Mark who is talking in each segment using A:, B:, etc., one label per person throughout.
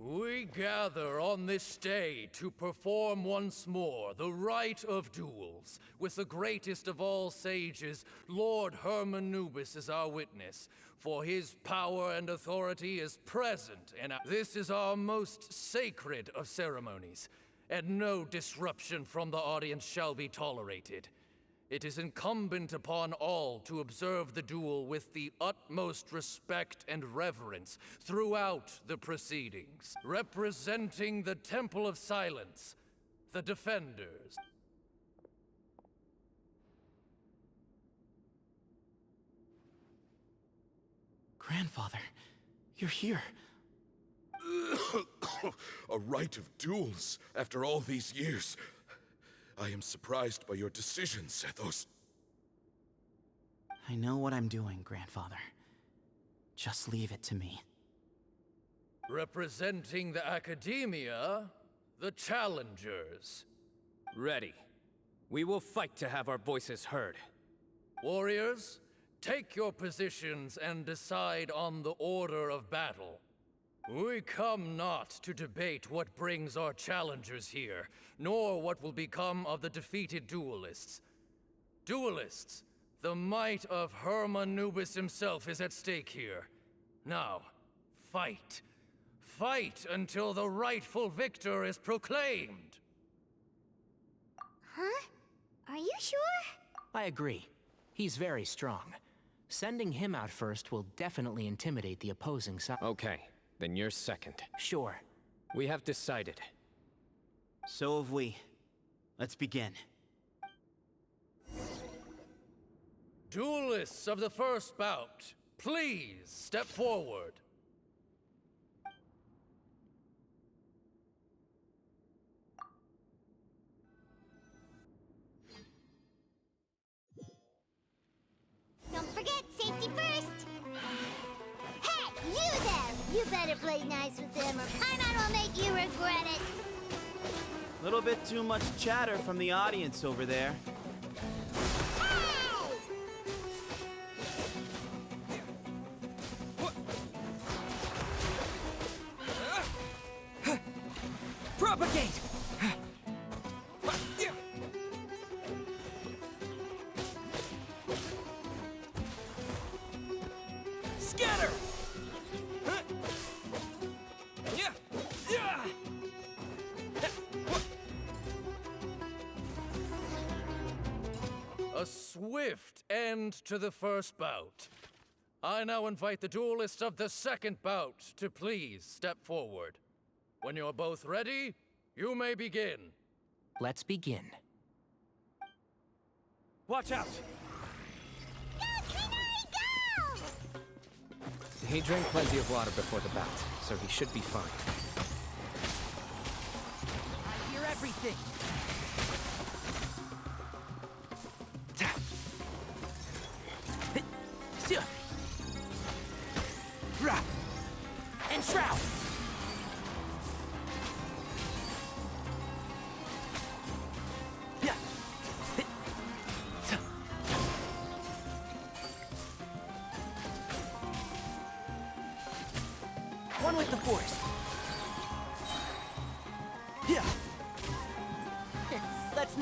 A: We gather on this day to perform once more the rite of duels, with the greatest of all sages, Lord Hermanubis, as our witness, for his power and authority is present in our— This is our most sacred of ceremonies, and no disruption from the audience shall be tolerated. It is incumbent upon all to observe the duel with the utmost respect and reverence throughout the proceedings. Representing the Temple of Silence, the Defenders.
B: Grandfather, you're here.
C: A rite of duels after all these years. I am surprised by your decisions, Ethos.
B: I know what I'm doing, Grandfather. Just leave it to me.
A: Representing the Academia, the Challengers.
D: Ready. We will fight to have our voices heard.
A: Warriors, take your positions and decide on the order of battle. We come not to debate what brings our challengers here, nor what will become of the defeated duelists. Duelists, the might of Hermanubis himself is at stake here. Now, fight. Fight until the rightful victor is proclaimed!
E: Huh? Are you sure?
B: I agree. He's very strong. Sending him out first will definitely intimidate the opposing side.
D: Okay, then you're second.
B: Sure.
D: We have decided.
B: So have we. Let's begin.
A: Duelists of the first bout, please step forward.
E: Don't forget, safety first! Hey, you there! You better play nice with them or Paimon will make you regret it!
B: Little bit too much chatter from the audience over there.
D: Propagate! Scatter!
A: A swift end to the first bout. I now invite the duelists of the second bout to please step forward. When you're both ready, you may begin.
B: Let's begin.
D: Watch out!
E: Go, Cyno, go!
D: He drank plenty of water before the bout, so he should be fine.
B: I hear everything. And shroud. One with the force. Yeah. Let's.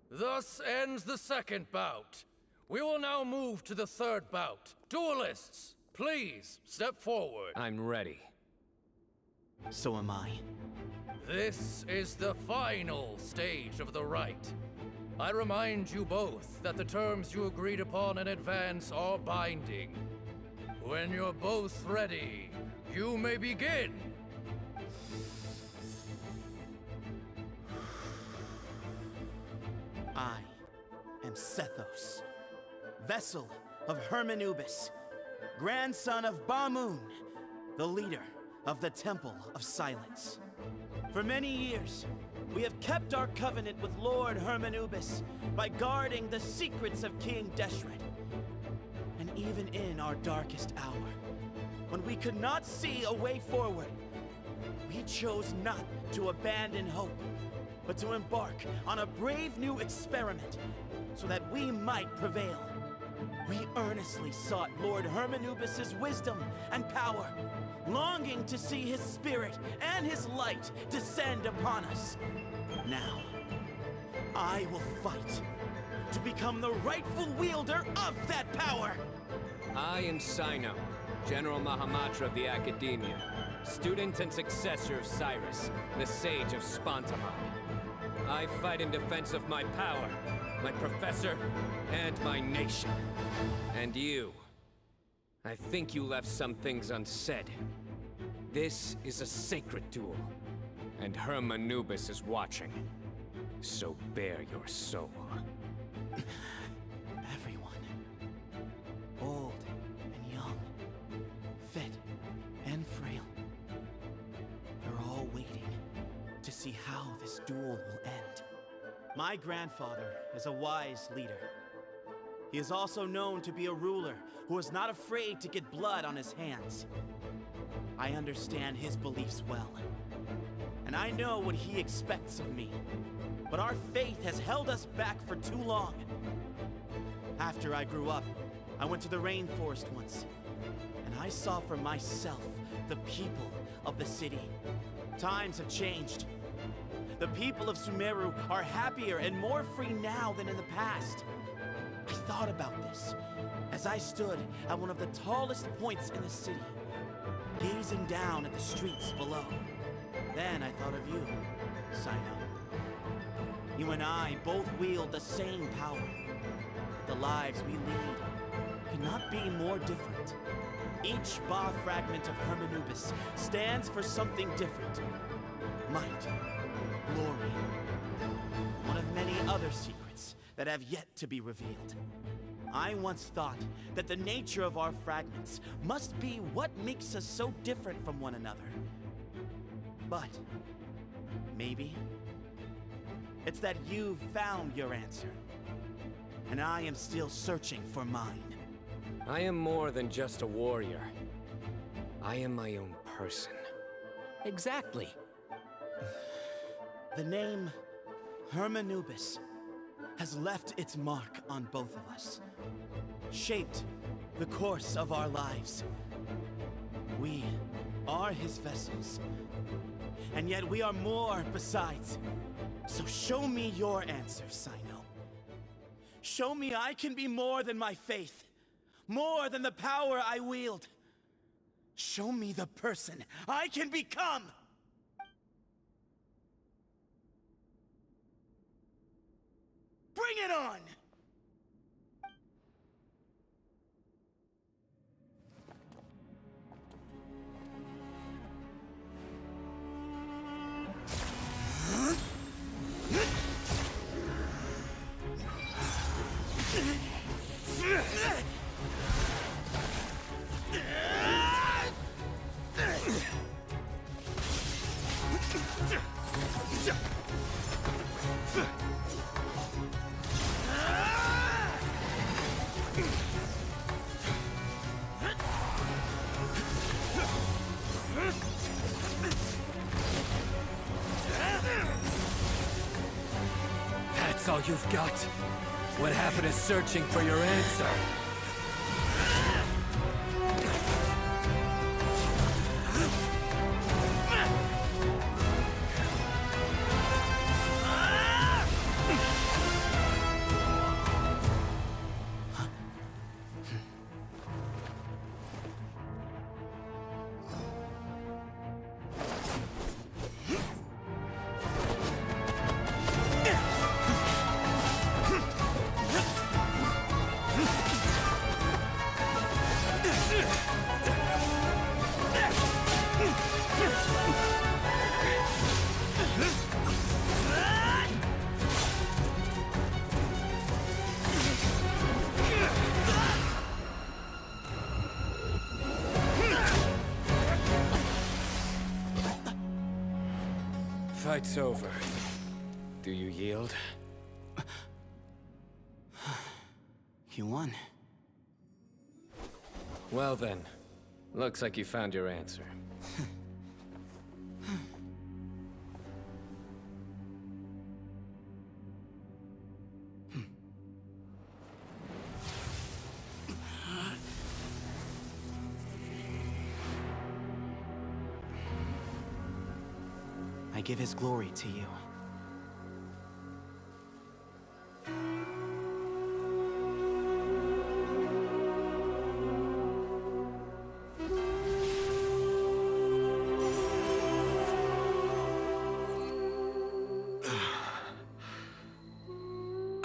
A: Thus ends the second bout. We will now move to the third bout. Duelists, Please, step forward.
D: I'm ready.
F: So am I.
A: This is the final stage of the rite. I remind you both that the terms you agreed upon in advance are binding. When you're both ready, you may begin.
F: I am Sethos, vessel of Hermanubis, grandson of Bamun, the leader of the Temple of Silence. For many years, we have kept our covenant with Lord Hermanubis by guarding the secrets of King Deshret. And even in our darkest hour, when we could not see a way forward, we chose not to abandon hope, but to embark on a brave new experiment so that we might prevail. We earnestly sought Lord Hermanubis' wisdom and power, longing to see his spirit and his light descend upon us. Now, I will fight to become the rightful wielder of that power.
D: I am Cyno, General Mahamatra of the Academia, student and successor of Cyrus, the Sage of Spontamod. I fight in defense of my power, my professor, and my nation. And you. I think you left some things unsaid. This is a sacred duel, and Hermanubis is watching. So bare your soul.
F: Everyone, old and young, fit and frail, they're all waiting to see how this duel will end. My grandfather is a wise leader. He is also known to be a ruler who is not afraid to get blood on his hands. I understand his beliefs well, and I know what he expects of me. But our faith has held us back for too long. After I grew up, I went to the rainforest once, and I saw for myself the people of the city. Times have changed. The people of Sumeru are happier and more free now than in the past. I thought about this as I stood at one of the tallest points in the city, gazing down at the streets below. Then I thought of you, Cyno. You and I both wield the same power, but the lives we lead could not be more different. Each Ba fragment of Hermanubis stands for something different. Might, glory, one of many other secrets that have yet to be revealed. I once thought that the nature of our fragments must be what makes us so different from one another. But maybe it's that you've found your answer, and I am still searching for mine.
D: I am more than just a warrior. I am my own person.
B: Exactly.
F: The name Hermanubis has left its mark on both of us, shaped the course of our lives. We are his vessels, and yet we are more besides. So show me your answer, Cyno. Show me I can be more than my faith, more than the power I wield. Show me the person I can become! Bring it on!
D: That's all you've got? What happened to searching for your answer? fight's over. Do you yield?
F: You won.
D: Well then, looks like you found your answer.
F: I give his glory to you.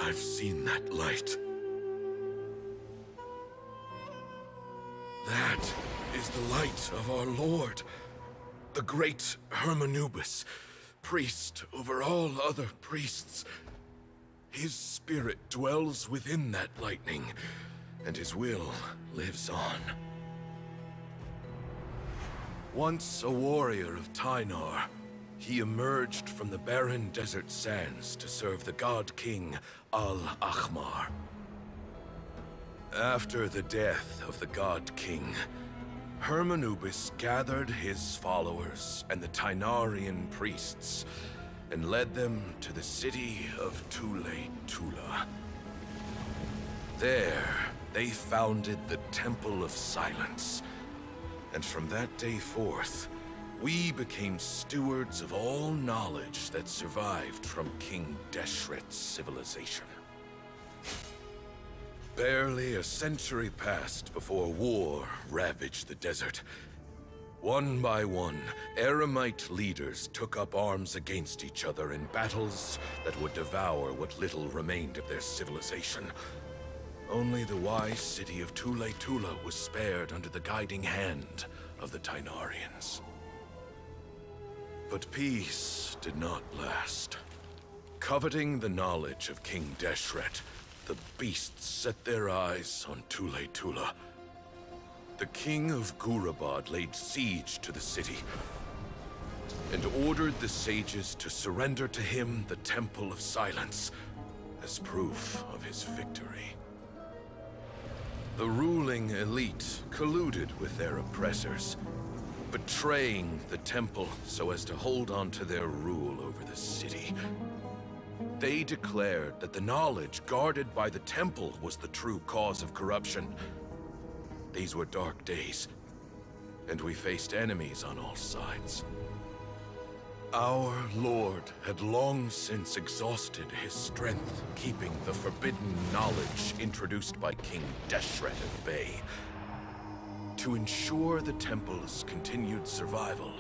C: I've seen that light. That is the light of our Lord, the great Hermanubis, priest over all other priests. His spirit dwells within that lightning, and his will lives on. Once a warrior of Tynar, he emerged from the barren desert sands to serve the god king Al-Ahmar. After the death of the god king, Hermanubis gathered his followers and the Tynarian priests and led them to the city of Tule-Tula. There, they founded the Temple of Silence, and from that day forth, we became stewards of all knowledge that survived from King Deshret's civilization. Barely a century passed before war ravaged the desert. One by one, Eremite leaders took up arms against each other in battles that would devour what little remained of their civilization. Only the wise city of Tule-Tula was spared under the guiding hand of the Tynarians. But peace did not last. Coveting the knowledge of King Deshret, the beasts set their eyes on Tule-Tula. The king of Gurabad laid siege to the city and ordered the sages to surrender to him the Temple of Silence as proof of his victory. The ruling elite colluded with their oppressors, betraying the temple so as to hold on to their rule over the city. They declared that the knowledge guarded by the temple was the true cause of corruption. These were dark days, and we faced enemies on all sides. Our Lord had long since exhausted his strength, keeping the forbidden knowledge introduced by King Deshret at bay. To ensure the temple's continued survival,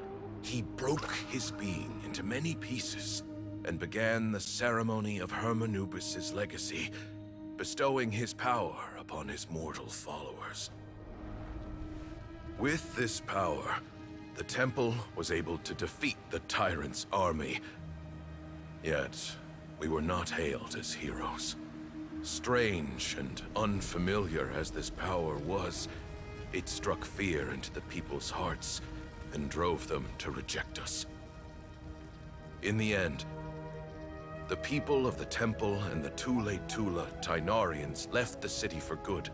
C: he broke his being into many pieces and began the ceremony of Hermanubis' legacy, bestowing his power upon his mortal followers. With this power, the temple was able to defeat the tyrant's army. Yet, we were not hailed as heroes. Strange and unfamiliar as this power was, it struck fear into the people's hearts and drove them to reject us. In the end, the people of the temple and the Tule-Tula Tynarians left the city for good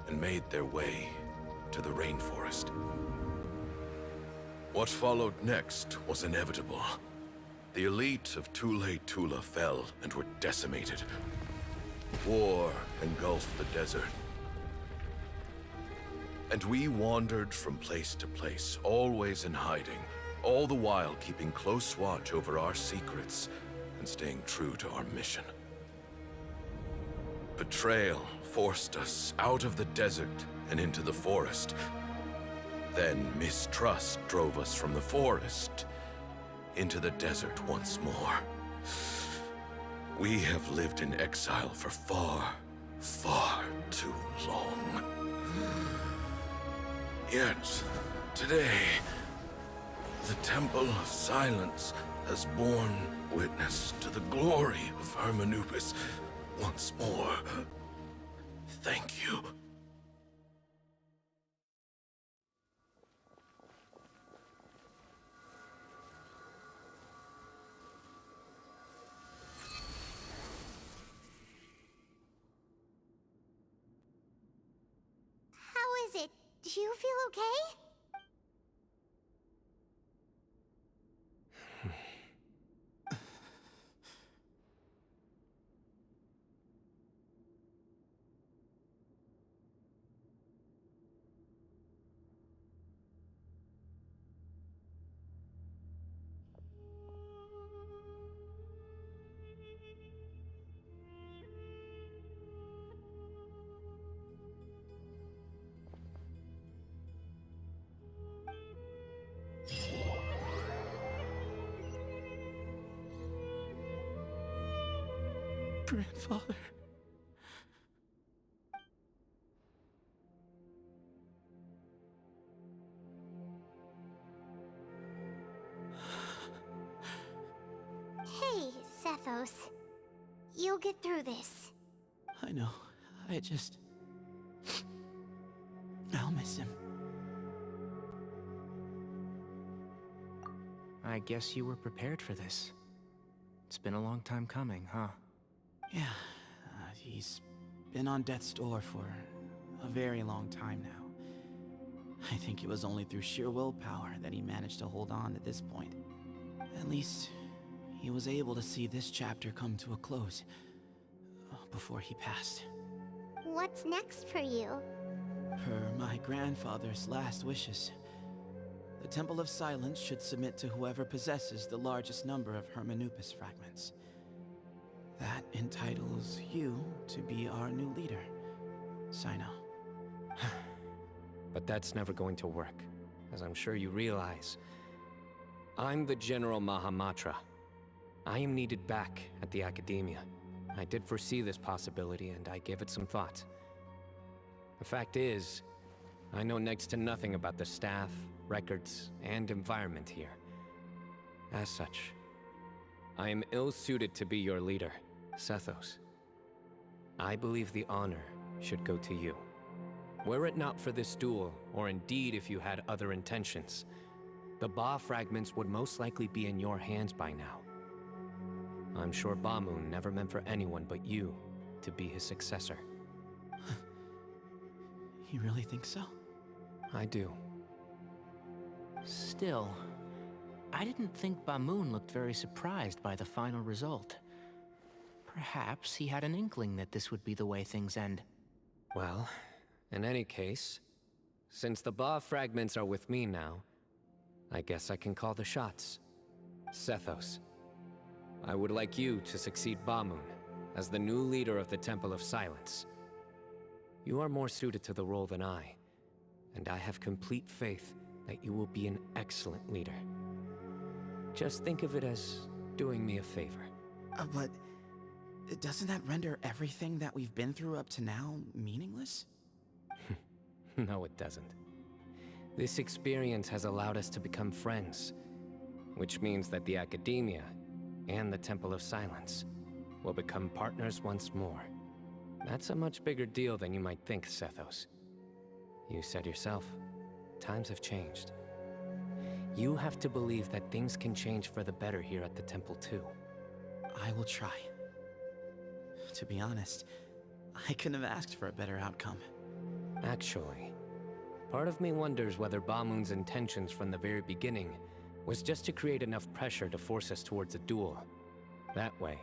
C: and made their way to the rainforest. What followed next was inevitable. The elite of Tule-Tula fell and were decimated. War engulfed the desert. And we wandered from place to place, always in hiding, all the while keeping close watch over our secrets and staying true to our mission. Betrayal forced us out of the desert and into the forest. Then mistrust drove us from the forest into the desert once more. We have lived in exile for far, far too long. Yet, today, the Temple of Silence has borne witness to the glory of Hermanubis once more. Thank you.
E: Do you feel okay?
F: Grandfather.
E: Hey, Sethos. You'll get through this.
F: I know. I'll miss him.
B: I guess you were prepared for this. It's been a long time coming, huh?
F: Yeah, he's been on death's door for a very long time now. I think it was only through sheer willpower that he managed to hold on to this point. At least, he was able to see this chapter come to a close before he passed.
E: What's next for you?
F: Per my grandfather's last wishes, the Temple of Silence should submit to whoever possesses the largest number of Hermanupus fragments. That entitles you to be our new leader, Cyno.
D: But that's never going to work, as I'm sure you realize. I'm the General Mahamatra. I am needed back at the Academia. I did foresee this possibility, and I gave it some thought. The fact is, I know next to nothing about the staff, records, and environment here. As such, I am ill-suited to be your leader, Sethos. I believe the honor should go to you. Were it not for this duel, or indeed if you had other intentions, the Ba fragments would most likely be in your hands by now. I'm sure Bamoon never meant for anyone but you to be his successor.
F: You really think so?
D: I do.
B: Still, I didn't think Bamoon looked very surprised by the final result. Perhaps he had an inkling that this would be the way things end.
D: Well, in any case, since the Ba fragments are with me now, I guess I can call the shots. Sethos, I would like you to succeed Bamoon as the new leader of the Temple of Silence. You are more suited to the role than I, and I have complete faith that you will be an excellent leader. Just think of it as doing me a favor.
F: But doesn't that render everything that we've been through up to now meaningless?
D: No, it doesn't. This experience has allowed us to become friends, which means that the Academia and the Temple of Silence will become partners once more. That's a much bigger deal than you might think, Sethos. You said yourself, times have changed. You have to believe that things can change for the better here at the Temple too.
F: I will try. To be honest, I couldn't have asked for a better outcome.
D: Actually, part of me wonders whether Bamoon's intentions from the very beginning was just to create enough pressure to force us towards a duel. That way,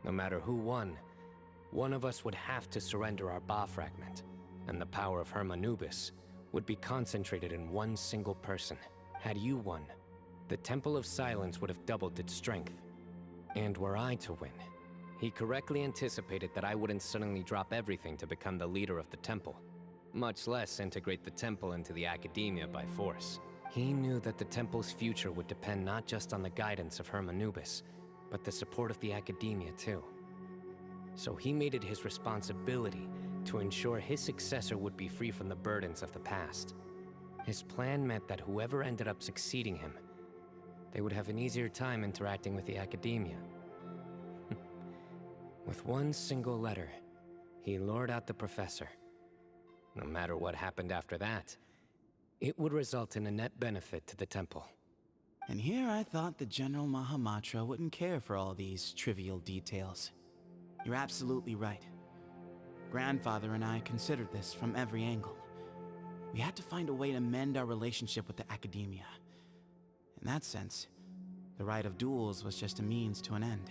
D: no matter who won, one of us would have to surrender our Ba fragment, and the power of Hermanubis would be concentrated in one single person. Had you won, the Temple of Silence would have doubled its strength. And were I to win, he correctly anticipated that I wouldn't suddenly drop everything to become the leader of the Temple, much less integrate the Temple into the Academia by force. He knew that the Temple's future would depend not just on the guidance of Hermanubis, but the support of the Academia too. So he made it his responsibility to ensure his successor would be free from the burdens of the past. His plan meant that whoever ended up succeeding him, they would have an easier time interacting with the Academia. With one single letter, he lured out the professor. No matter what happened after that, it would result in a net benefit to the Temple.
F: And here I thought the General Mahamatra wouldn't care for all these trivial details. You're absolutely right. Grandfather and I considered this from every angle. We had to find a way to mend our relationship with the Academia. In that sense, the Rite of Duels was just a means to an end.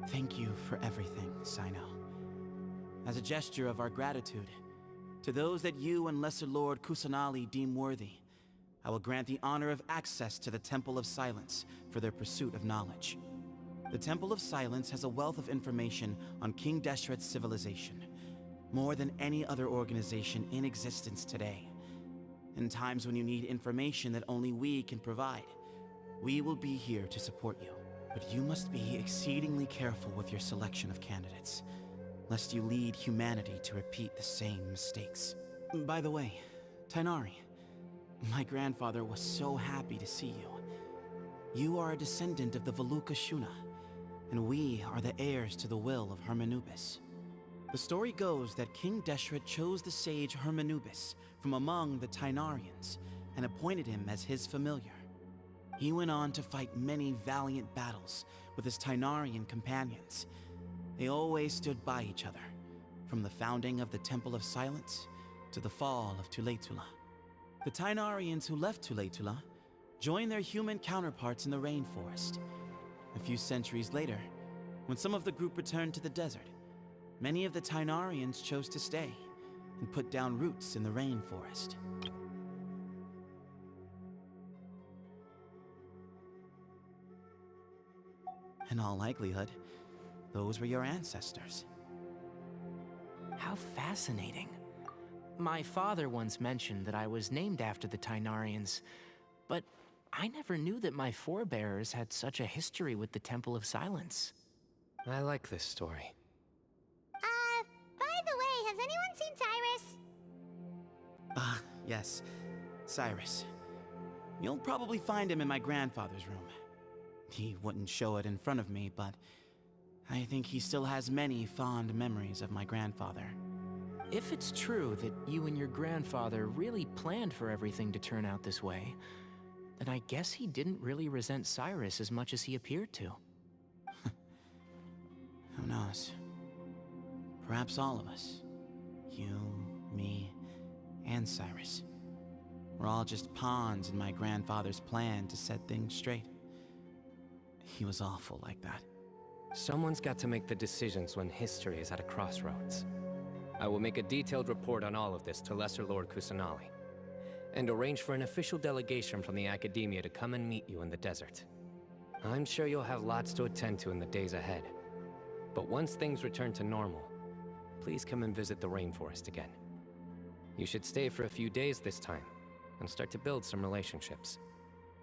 F: Thank you for everything, Cyno. As a gesture of our gratitude, to those that you and Lesser Lord Kusanali deem worthy, I will grant the honor of access to the Temple of Silence for their pursuit of knowledge. The Temple of Silence has a wealth of information on King Deshret's civilization, more than any other organization in existence today. In times when you need information that only we can provide, we will be here to support you. But you must be exceedingly careful with your selection of candidates, lest you lead humanity to repeat the same mistakes. By the way, Tainari, my grandfather was so happy to see you. You are a descendant of the Veluca Shuna, and we are the heirs to the will of Hermanubis. The story goes that King Deshret chose the sage Hermanubis from among the Tainarians and appointed him as his familiar. He went on to fight many valiant battles with his Tainarian companions. They always stood by each other, from the founding of the Temple of Silence to the fall of Tuletula. The Tainarians who left Tuletula joined their human counterparts in the rainforest. A few centuries later, when some of the group returned to the desert, many of the Tainarians chose to stay and put down roots in the rainforest. In all likelihood, those were your ancestors.
B: How fascinating. My father once mentioned that I was named after the Tainarians, but I never knew that my forebears had such a history with the Temple of Silence.
D: I like this story.
E: By the way, has anyone seen Cyrus?
F: Yes, Cyrus. You'll probably find him in my grandfather's room. He wouldn't show it in front of me, but I think he still has many fond memories of my grandfather.
B: If it's true that you and your grandfather really planned for everything to turn out this way, then I guess he didn't really resent Cyrus as much as he appeared to.
F: Who knows? Perhaps all of us. You, me, and Cyrus. We're all just pawns in my grandfather's plan to set things straight. He was awful like that.
D: Someone's got to make the decisions when history is at a crossroads. I will make a detailed report on all of this to Lesser Lord Kusanali, and arrange for an official delegation from the Academia to come and meet you in the desert. I'm sure you'll have lots to attend to in the days ahead. But once things return to normal, please come and visit the rainforest again. You should stay for a few days this time, and start to build some relationships.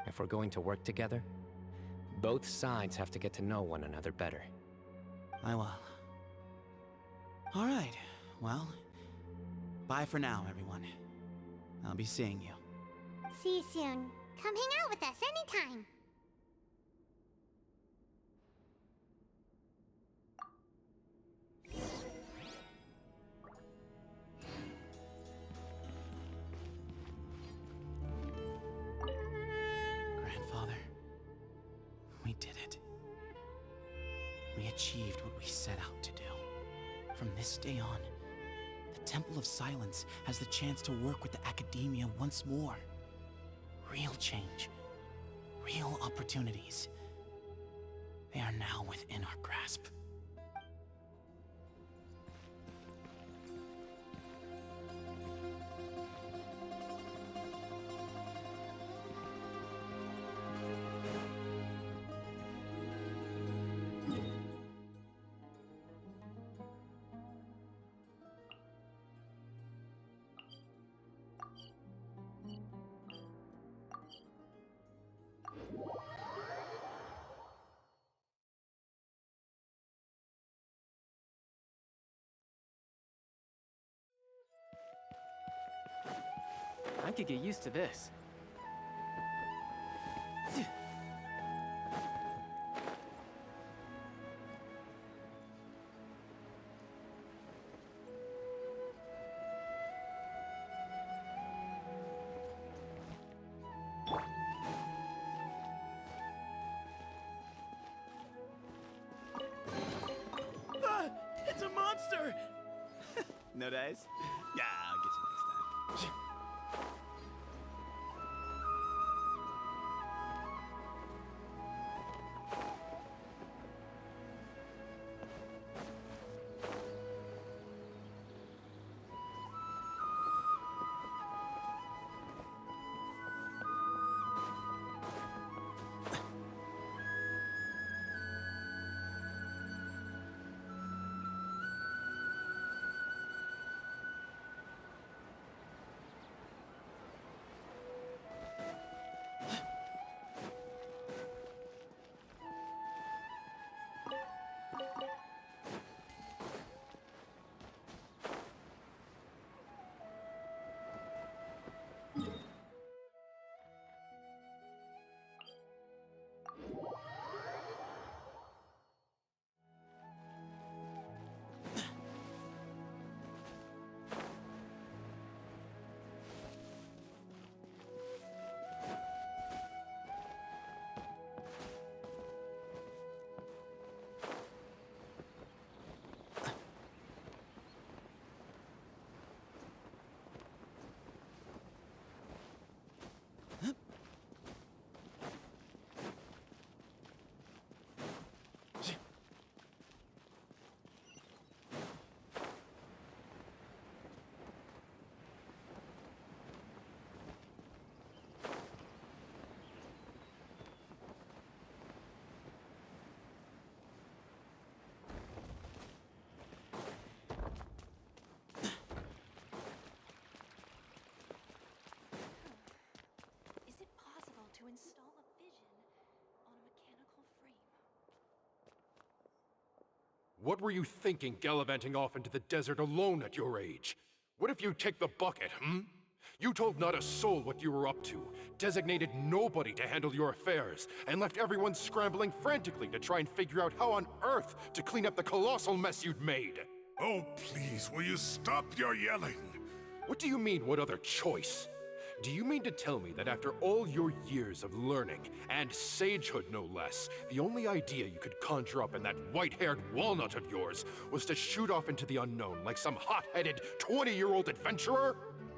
D: If we're going to work together, both sides have to get to know one another better.
F: I will. All right, well, bye for now, everyone. I'll be seeing you.
E: See you soon. Come hang out with us anytime.
F: Grandfather, we did it. We achieved what we set out to do. From this day on, the Temple of Silence has the chance to work with the Academia once more. Real change, real opportunities. They are now within our grasp.
B: I could get used to this.
F: It's a monster! No dice? Yeah, I'll get you next time.
G: What were you thinking gallivanting off into the desert alone at your age? What if you take the bucket, You told not a soul what you were up to, designated nobody to handle your affairs, and left everyone scrambling frantically to try and figure out how on earth to clean up the colossal mess you'd made.
C: Oh, please, will you stop your yelling?
G: What do you mean, what other choice? Do you mean to tell me that after all your years of learning, and sagehood no less, the only idea you could conjure up in that white-haired walnut of yours was to shoot off into the unknown like some hot-headed 20-year-old adventurer?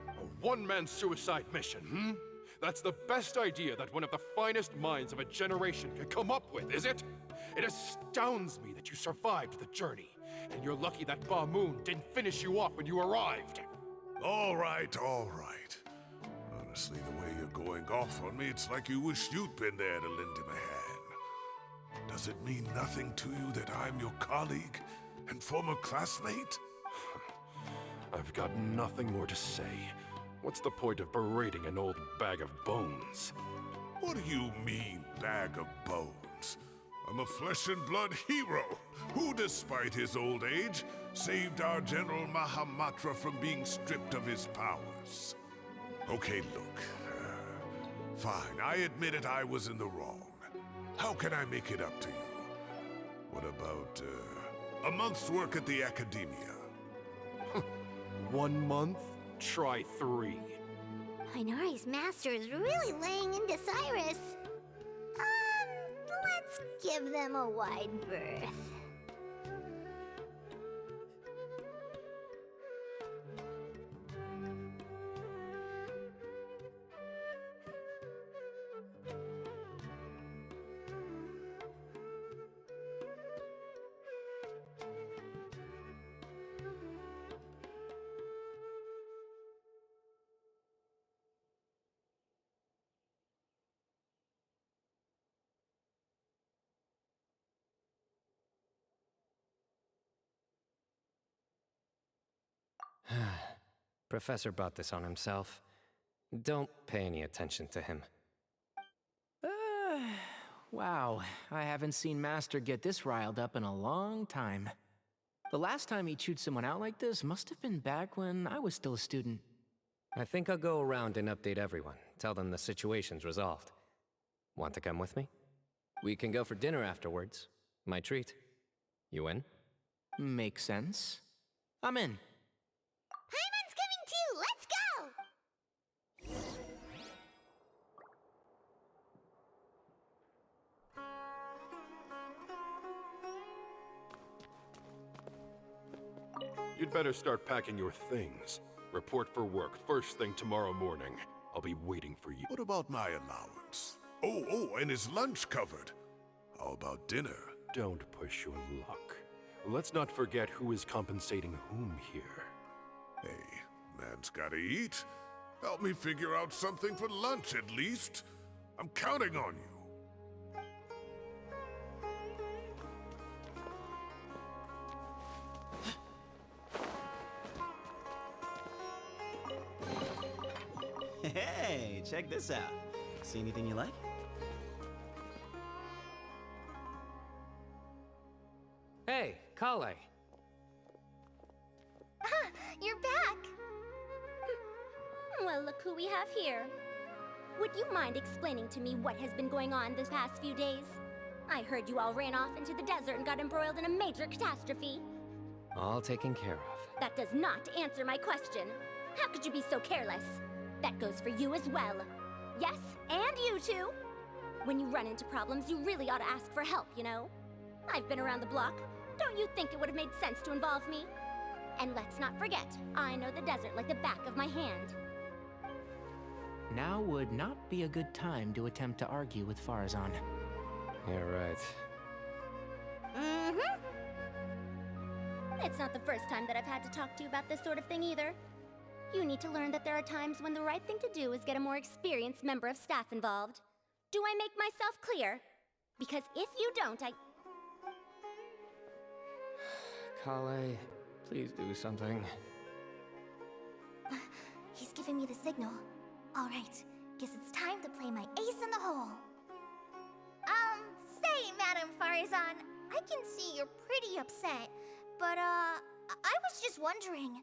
G: A one-man suicide mission, That's the best idea that one of the finest minds of a generation could come up with, is it? It astounds me that you survived the journey, and you're lucky that Ba Moon didn't finish you off when you arrived.
C: All right, all right. Honestly, the way you're going off on me, it's like you wish you'd been there to lend him a hand. Does it mean nothing to you that I'm your colleague and former classmate?
G: I've got nothing more to say. What's the point of berating an old bag of bones?
C: What do you mean, bag of bones? I'm a flesh and blood hero who, despite his old age, saved our General Mahamatra from being stripped of his powers. Okay, look. Fine, I admit it, I was in the wrong. How can I make it up to you? What about, a month's work at the Academia?
G: 1 month? Try 3.
E: Inari's master is really laying into Cyrus. Let's give them a wide berth.
D: Professor brought this on himself. Don't pay any attention to him.
B: Wow, I haven't seen Master get this riled up in a long time. The last time he chewed someone out like this must have been back when I was still a student.
D: I think I'll go around and update everyone. Tell them the situation's resolved. Want to come with me? We can go for dinner afterwards. My treat. You in?
B: Makes sense. I'm in.
E: Paimon's coming too! Let's go!
G: You'd better start packing your things. Report for work first thing tomorrow morning. I'll be waiting for you.
C: What about my allowance? Oh, and is lunch covered? How about dinner?
G: Don't push your luck. Let's not forget who is compensating whom here.
C: Hey, man's gotta eat. Help me figure out something for lunch at least. I'm counting on you.
F: Hey, check this out. See anything you like?
D: Hey, Kale.
E: You're back! Well, look who we have here. Would you mind explaining to me what has been going on this past few days? I heard you all ran off into the desert and got embroiled in a major catastrophe.
D: All taken care of.
E: That does not answer my question. How could you be so careless? That goes for you as well. Yes, and you too. When you run into problems, you really ought to ask for help, you know? I've been around the block. Don't you think it would have made sense to involve me? And let's not forget, I know the desert like the back of my hand.
B: Now would not be a good time to attempt to argue with Farazan.
D: You're right.
E: Mm-hmm. It's not the first time that I've had to talk to you about this sort of thing either. You need to learn that there are times when the right thing to do is get a more experienced member of staff involved. Do I make myself clear? Because if you don't,
D: Kale, please do something.
E: He's giving me the signal. All right, guess it's time to play my ace in the hole. Say, Madame Farazan,
H: I can see you're pretty upset, but I was just wondering.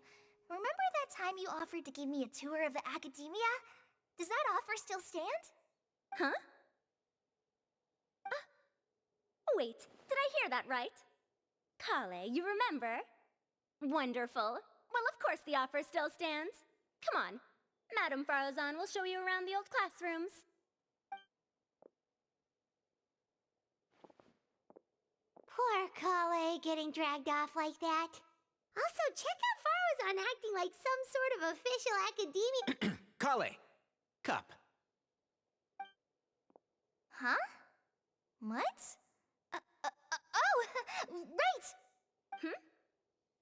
H: Remember that time you offered to give me a tour of the academia? Does that offer still stand?
E: Huh? Wait, did I hear that right? Kale, you remember? Wonderful. Well, of course the offer still stands. Come on. Madame Farozan will show you around the old classrooms.
H: Poor Kale getting dragged off like that. Also, check out Farozan acting like some sort of official academia.
B: Kale! Cup.
H: Huh? What? Oh, right!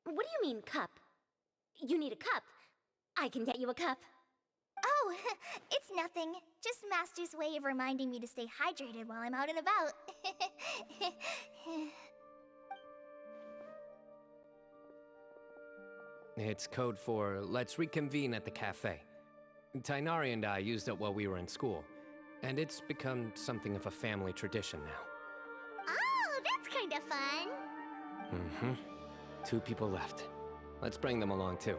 E: What do you mean, cup? You need a cup. I can get you a cup.
H: Oh, it's nothing. Just Master's way of reminding me to stay hydrated while I'm out and about.
D: It's code for let's reconvene at the cafe. Tainari and I used it while we were in school, and it's become something of a family tradition now.
H: Oh, that's kind of fun.
D: Mm-hmm. 2 people left. Let's bring them along too.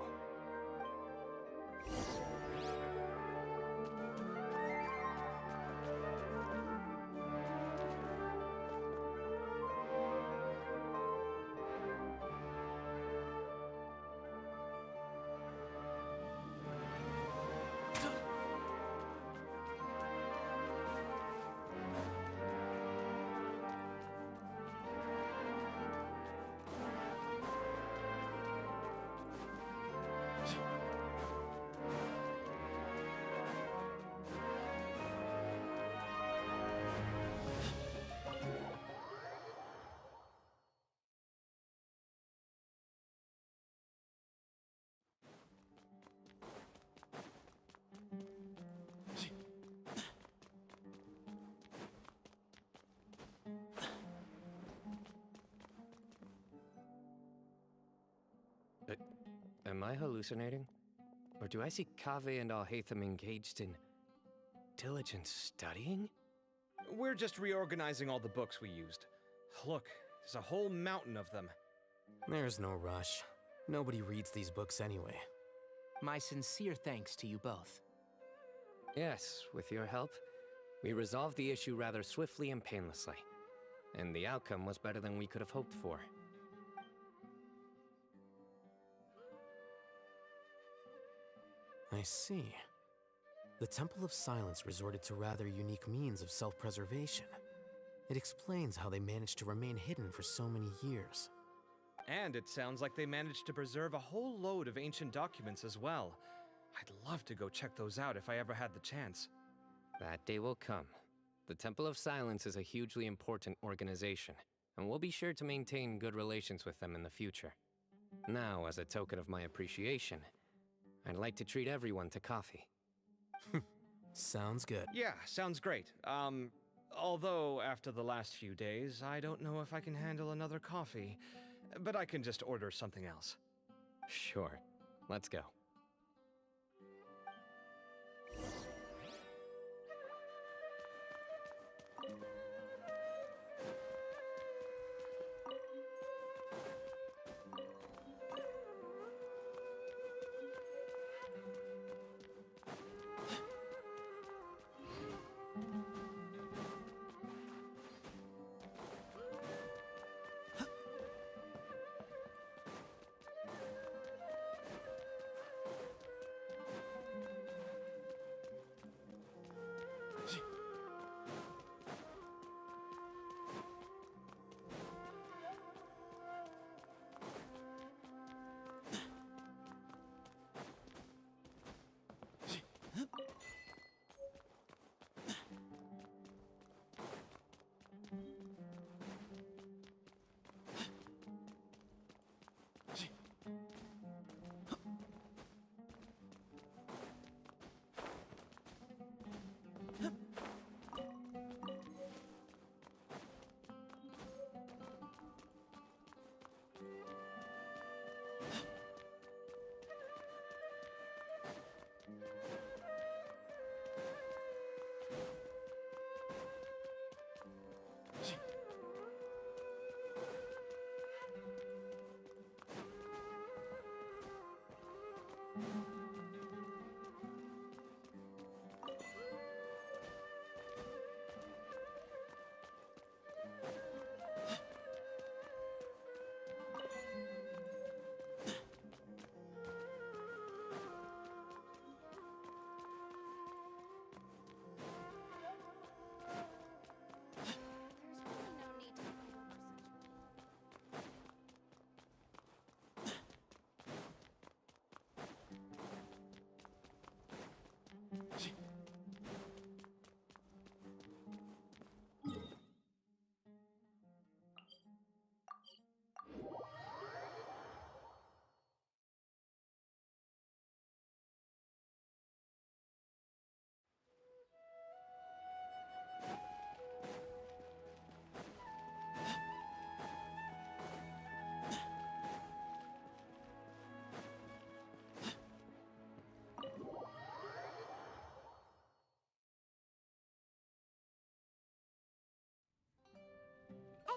D: Am I hallucinating? Or do I see Kaveh and Alhaitham engaged in diligent studying?
I: We're just reorganizing all the books we used. Look, there's a whole mountain of them.
J: There's no rush. Nobody reads these books anyway.
B: My sincere thanks to you both.
D: Yes, with your help, we resolved the issue rather swiftly and painlessly. And the outcome was better than we could have hoped for.
J: I see. The Temple of Silence resorted to rather unique means of self-preservation. It explains how they managed to remain hidden for so many years.
I: And it sounds like they managed to preserve a whole load of ancient documents as well. I'd love to go check those out if I ever had the chance.
D: That day will come. The Temple of Silence is a hugely important organization, and we'll be sure to maintain good relations with them in the future. Now, as a token of my appreciation, I'd like to treat everyone to coffee.
J: Sounds good.
I: Yeah, sounds great. Although after the last few days, I don't know if I can handle another coffee. But I can just order something else.
D: Sure. Let's go.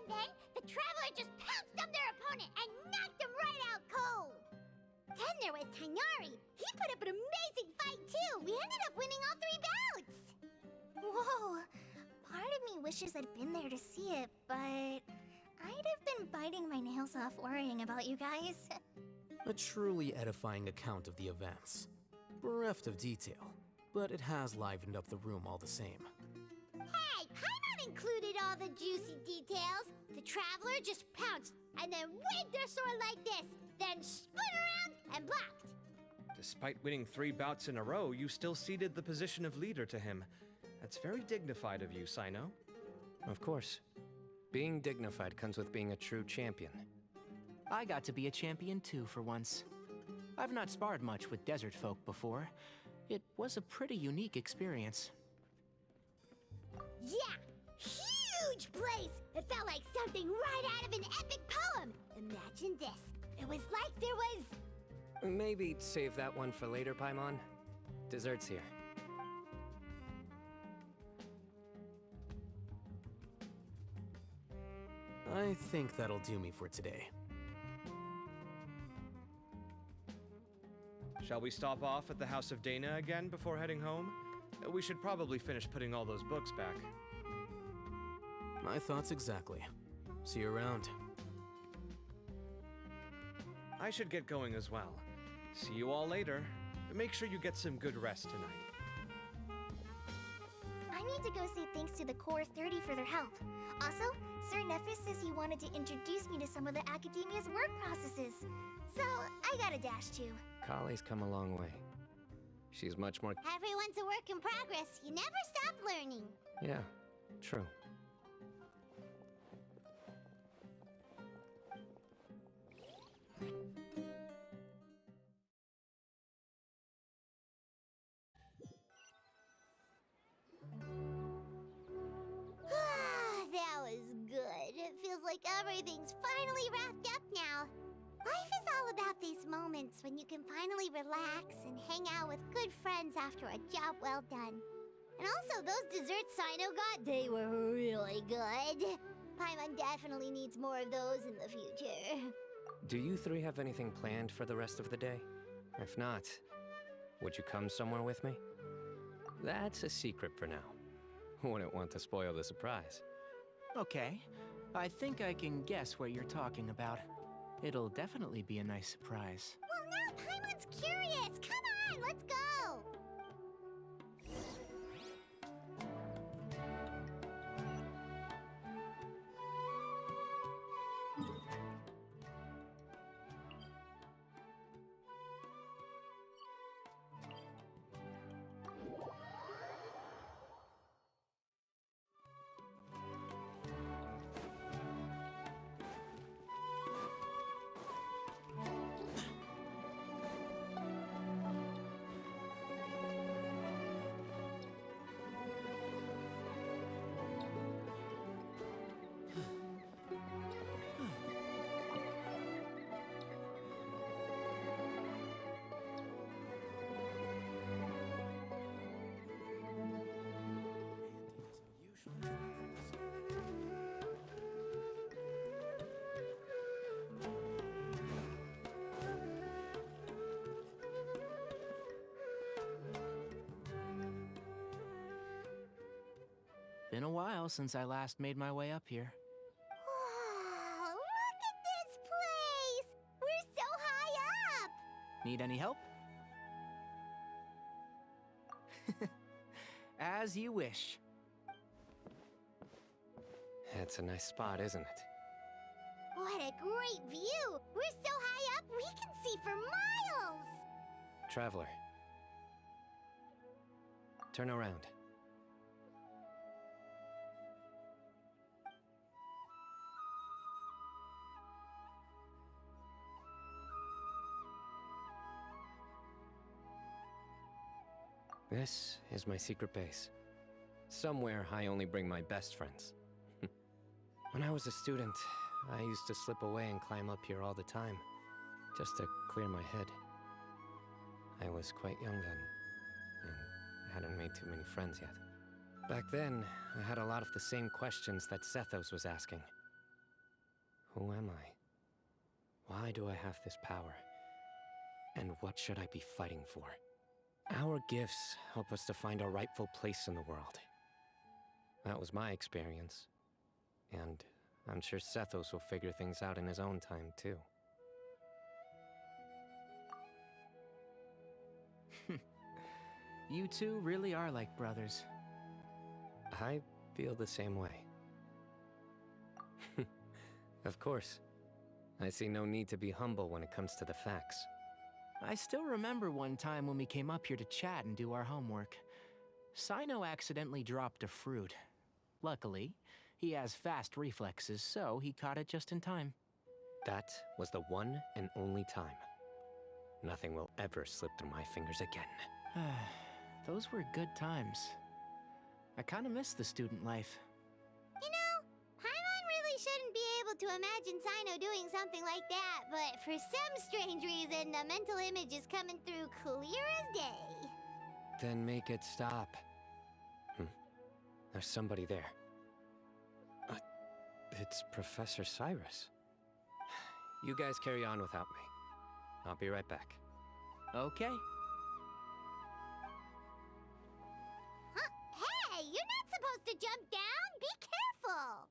H: And then, the Traveler just pounced on their opponent and knocked him right out cold! Then there was Tighnari. He put up an amazing fight, too! We ended up winning all 3 bouts! Whoa! Part of me wishes I'd been there to see it, but I'd have been biting my nails off worrying about you guys.
J: A truly edifying account of the events. Bereft of detail, but it has livened up the room all the same.
H: Hey, Paimon included all the juicy details. The Traveler just pounced and then waved their sword like this, then spun around and blocked.
I: Despite winning 3 bouts in a row, you still ceded the position of leader to him. That's very dignified of you, Cyno.
D: Of course. Being dignified comes with being a true champion.
B: I got to be a champion too for once. I've not sparred much with desert folk before. It was a pretty unique experience.
H: Yeah! Huge place! It felt like something right out of an epic poem! Imagine this. It was like there was...
D: Maybe save that one for later, Paimon. Dessert's here.
J: I think that'll do me for today.
I: Shall we stop off at the House of Dana again before heading home? We should probably finish putting all those books back.
J: My thoughts exactly. See you around.
I: I should get going as well. See you all later. Make sure you get some good rest tonight.
H: I need to go say thanks to the Core 30 for their help. Also, Sir Nephis says he wanted to introduce me to some of the Academia's work processes. So, I gotta dash too.
D: Kali's come a long way. She's much more...
H: Everyone's a work in progress. You never stop learning.
D: Yeah, true.
H: That was good. It feels like everything's finally wrapped up now. Life is all about these moments when you can finally relax and hang out with good friends after a job well done. And also, those desserts Cyno got, they were really good. Paimon definitely needs more of those in the future.
D: Do you 3 have anything planned for the rest of the day? If not, would you come somewhere with me? That's a secret for now. Wouldn't want to spoil the surprise.
B: Okay, I think I can guess what you're talking about. It'll definitely be a nice surprise.
H: Well, now Paimon's curious. Come on, let's go.
B: Been a while since I last made my way up here.
H: Wow, look at this place! We're so high up!
B: Need any help? As you wish.
D: It's a nice spot, isn't it?
H: What a great view! We're so high up, we can see for miles!
D: Traveler. Turn around. This is my secret base. Somewhere I only bring my best friends. When I was a student, I used to slip away and climb up here all the time, just to clear my head. I was quite young then, and hadn't made too many friends yet. Back then, I had a lot of the same questions that Sethos was asking. Who am I? Why do I have this power? And what should I be fighting for? Our gifts help us to find our rightful place in the world. That was my experience. And I'm sure Sethos will figure things out in his own time, too.
B: You two really are like brothers.
D: I feel the same way. Of course. I see no need to be humble when it comes to the facts.
B: I still remember one time when we came up here to chat and do our homework. Cyno accidentally dropped a fruit. Luckily, he has fast reflexes, so he caught it just in time.
D: That was the one and only time. Nothing will ever slip through my fingers again.
B: Those were good times. I kinda miss the student life.
H: You know, Paimon really shouldn't be able to imagine Cyno doing something like that, but for some strange reason, the mental image is coming through clear as day.
D: Then make it stop. There's somebody there. It's Professor Cyrus. You guys carry on without me. I'll be right back.
B: Okay.
H: Huh? Hey, you're not supposed to jump down! Be careful!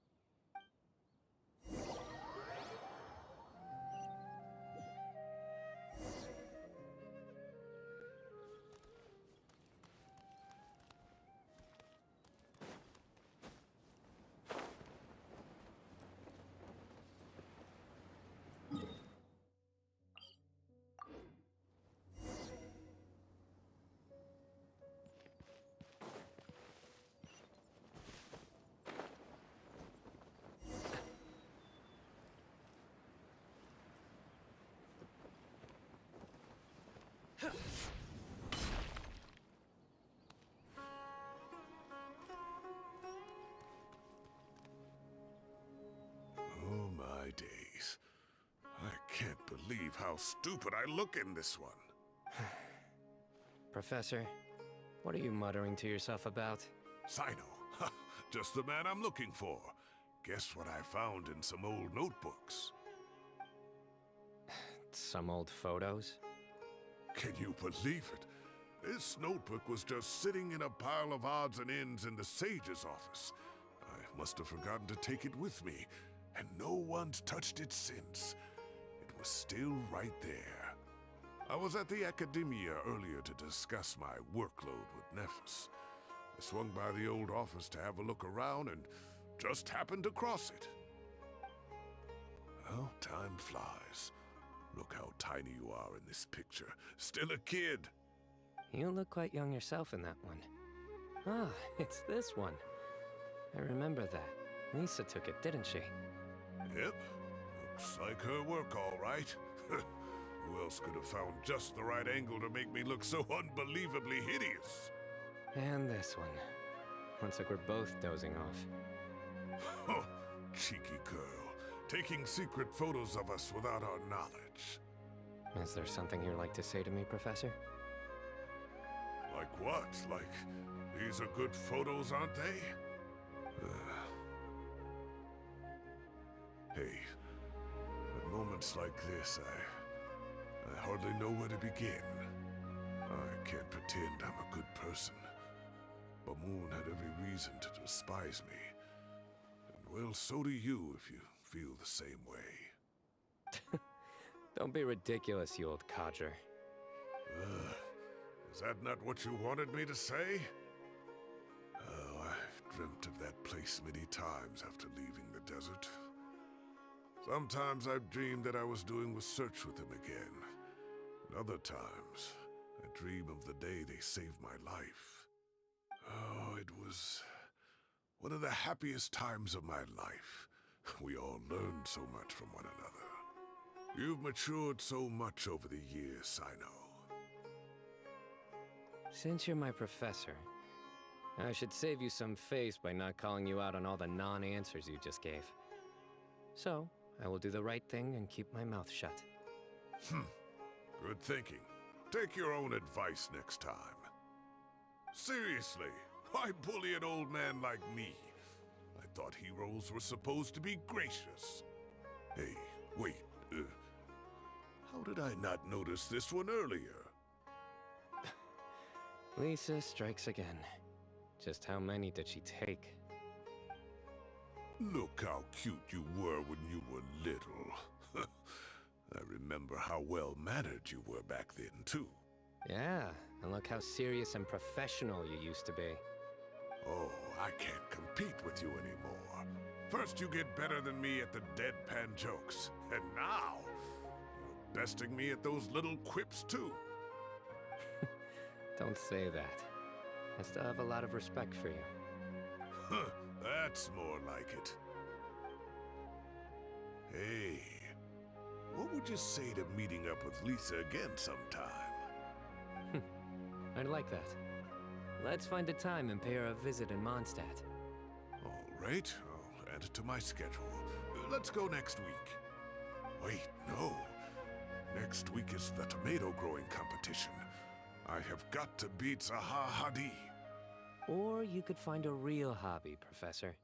C: Oh my days. I can't believe how stupid I look in this one.
D: Professor, what are you muttering to yourself about?
C: Cyno, just the man I'm looking for. Guess what I found in some old notebooks?
D: Some old photos?
C: Can you believe it? This notebook was just sitting in a pile of odds and ends in the Sage's office. I must have forgotten to take it with me, and no one's touched it since. It was still right there. I was at the Academia earlier to discuss my workload with Nephis. I swung by the old office to have a look around and just happened to cross it. Well, time flies. Look how tiny you are in this picture. Still a kid.
D: You look quite young yourself in that one. Ah, it's this one. I remember that. Lisa took it, didn't she?
C: Yep. Looks like her work, all right. Who else could have found just the right angle to make me look so unbelievably hideous?
D: And this one. Looks like we're both dozing off.
C: Cheeky girl. Taking secret photos of us without our knowledge.
D: Is there something you'd like to say to me, Professor?
C: Like what? Like, these are good photos, aren't they? Hey, at moments like this, I hardly know where to begin. I can't pretend I'm a good person. But Moon had every reason to despise me. And well, so do you if you feel the same way.
D: Don't be ridiculous, you old codger.
C: Is that not what you wanted me to say? Oh, I've dreamt of that place many times after leaving the desert. Sometimes I've dreamed that I was doing research with them again. And other times, I dream of the day they saved my life. Oh, it was one of the happiest times of my life. We all learned so much from one another. You've matured so much over the years, Cyno.
D: Since you're my professor, I should save you some face by not calling you out on all the non-answers you just gave. So, I will do the right thing and keep my mouth shut.
C: Good thinking. Take your own advice next time. Seriously, why bully an old man like me? I thought heroes were supposed to be gracious. Hey, wait. How did I not notice this one earlier?
D: Lisa strikes again. Just how many did she take?
C: Look how cute you were when you were little. I remember how well-mannered you were back then, too.
D: Yeah, and look how serious and professional you used to be.
C: Oh, I can't compete with you anymore. First you get better than me at the deadpan jokes, and now you're besting me at those little quips, too.
D: Don't say that. I still have a lot of respect for you.
C: Huh, that's more like it. Hey, what would you say to meeting up with Lisa again sometime?
D: I'd like that. Let's find a time and pay her a visit in Mondstadt.
C: All right, I'll add it to my schedule. Let's go next week. Wait, no. Next week is the tomato growing competition. I have got to beat Zaha Hadi.
D: Or you could find a real hobby, Professor.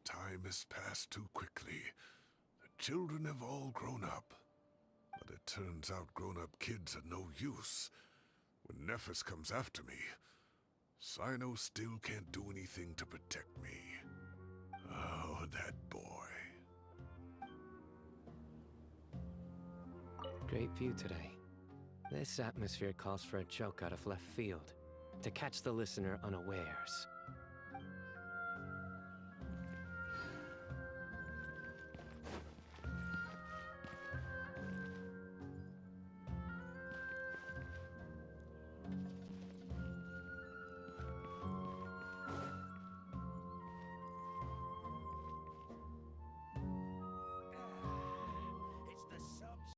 C: Time has passed too quickly. The children have all grown up. But it turns out grown-up kids are no use. When Nephis comes after me, Cyno still can't do anything to protect me. Oh, that boy.
D: Great view today. This atmosphere calls for a joke out of left field, to catch the listener unawares.